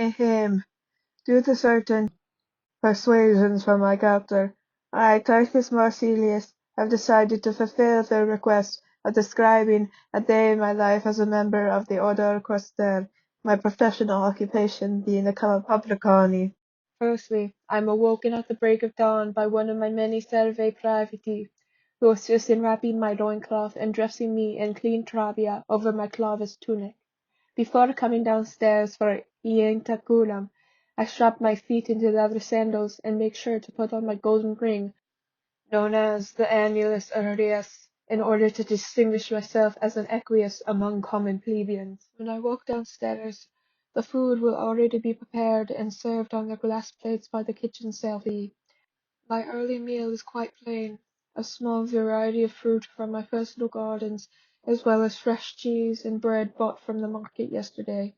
Ahem. Due to certain persuasions from my captor, I, Titus Marsilius, have decided to fulfill the request of describing a day in my life as a member of the Order Equestre, my professional occupation being a publicani. Firstly, I am awoken at the break of dawn by one of my many servae praviti, who assists in wrapping my loincloth and dressing me in clean trabia over my clavis tunic. Before coming downstairs for ientaculum, I strap my feet into leather sandals and make sure to put on my golden ring, known as the annulus aureus, in order to distinguish myself as an equius among common plebeians. When I walk downstairs, the food will already be prepared and served on their glass plates by the kitchen servie. My early meal is quite plain, a small variety of fruit from my personal gardens, as well as fresh cheese and bread bought from the market yesterday.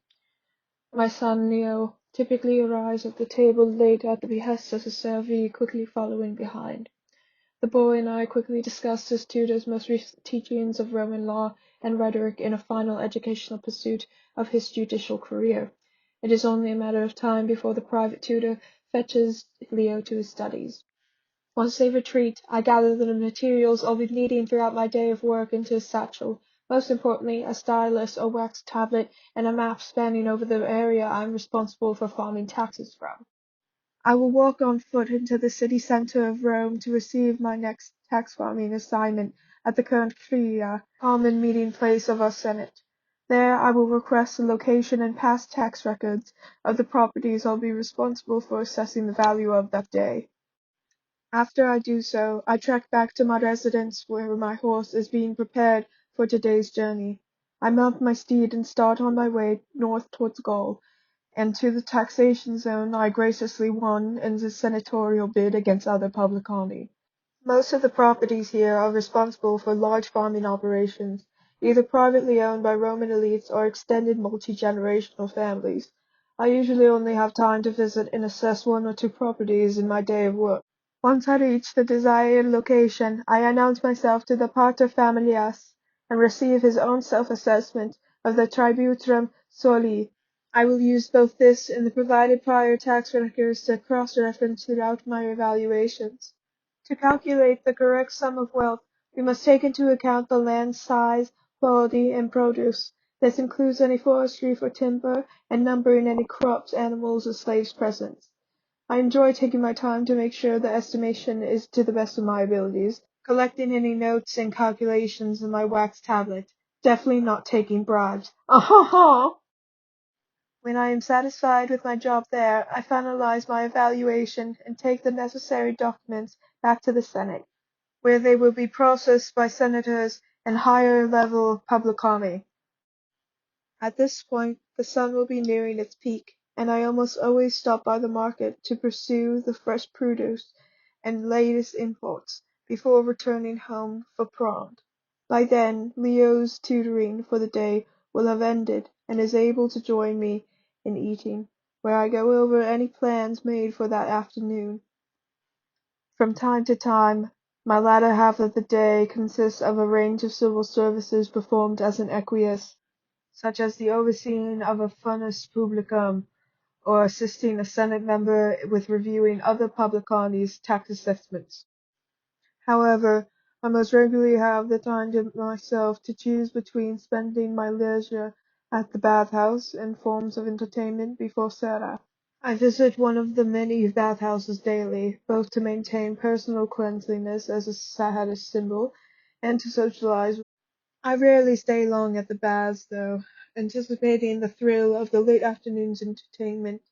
My son Leo typically arrives at the table late at the behest of his servie, quickly following behind. The boy and I quickly discussed his tutor's most recent teachings of Roman law and rhetoric in a final educational pursuit of his judicial career. It is only a matter of time before the private tutor fetches Leo to his studies. Once they retreat, I gather the materials I'll be needing throughout my day of work into a satchel. Most importantly, a stylus, a wax tablet, and a map spanning over the area I'm responsible for farming taxes from. I will walk on foot into the city centre of Rome to receive my next tax farming assignment at the current Cria, common meeting place of our Senate. There I will request the location and past tax records of the properties I'll be responsible for assessing the value of that day. After I do so, I trek back to my residence where my horse is being prepared for today's journey. I mount my steed and start on my way north towards Gaul, and to the taxation zone I graciously won in the senatorial bid against other publicani. Most of the properties here are responsible for large farming operations, either privately owned by Roman elites or extended multi-generational families. I usually only have time to visit and assess one or two properties in my day of work. Once I reach the desired location, I announce myself to the pater familias and receive his own self-assessment of the tributrum soli. I will use both this and the provided prior tax records to cross-reference throughout my evaluations. To calculate the correct sum of wealth, we must take into account the land's size, quality, and produce. This includes any forestry for timber and numbering any crops, animals, or slaves present. I enjoy taking my time to make sure the estimation is to the best of my abilities, collecting any notes and calculations in my wax tablet. Definitely not taking bribes. Ah-ha-ha! When I am satisfied with my job there, I finalize my evaluation and take the necessary documents back to the Senate, where they will be processed by senators and higher-level publicani. At this point, the sun will be nearing its peak, and I almost always stop by the market to pursue the fresh produce and latest imports before returning home for prompt. By then, Leo's tutoring for the day will have ended and is able to join me in eating, where I go over any plans made for that afternoon. From time to time, my latter half of the day consists of a range of civil services performed as an equius, such as the overseeing of a funus publicum, or assisting a Senate member with reviewing other publicani's tax assessments. However, I most regularly have the time to myself to choose between spending my leisure at the bathhouse and forms of entertainment before Sera. I visit one of the many bathhouses daily, both to maintain personal cleanliness as a status symbol and to socialize. I rarely stay long at the baths, though, anticipating the thrill of the late afternoon's entertainment.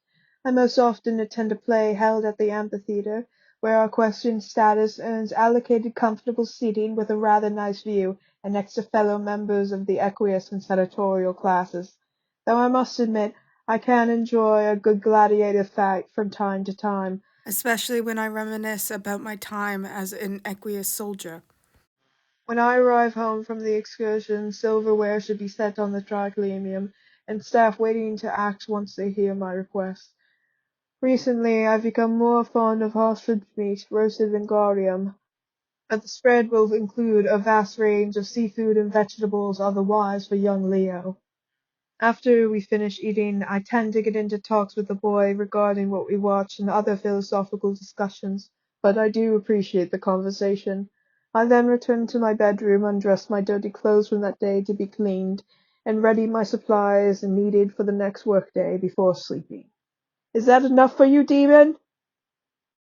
I most often attend a play held at the amphitheatre, where our question status earns allocated comfortable seating with a rather nice view, and next to fellow members of the equus and senatorial classes. Though I must admit, I can enjoy a good gladiator fight from time to time, especially when I reminisce about my time as an equus soldier. When I arrive home from the excursion, silverware should be set on the triclinium, and staff waiting to act once they hear my request. Recently, I've become more fond of ostrich meat, roasted vingarium, but the spread will include a vast range of seafood and vegetables otherwise for young Leo. After we finish eating, I tend to get into talks with the boy regarding what we watch and other philosophical discussions, but I do appreciate the conversation. I then return to my bedroom, undress my dirty clothes from that day to be cleaned, and ready my supplies needed for the next workday before sleeping. Is that enough for you, Demon?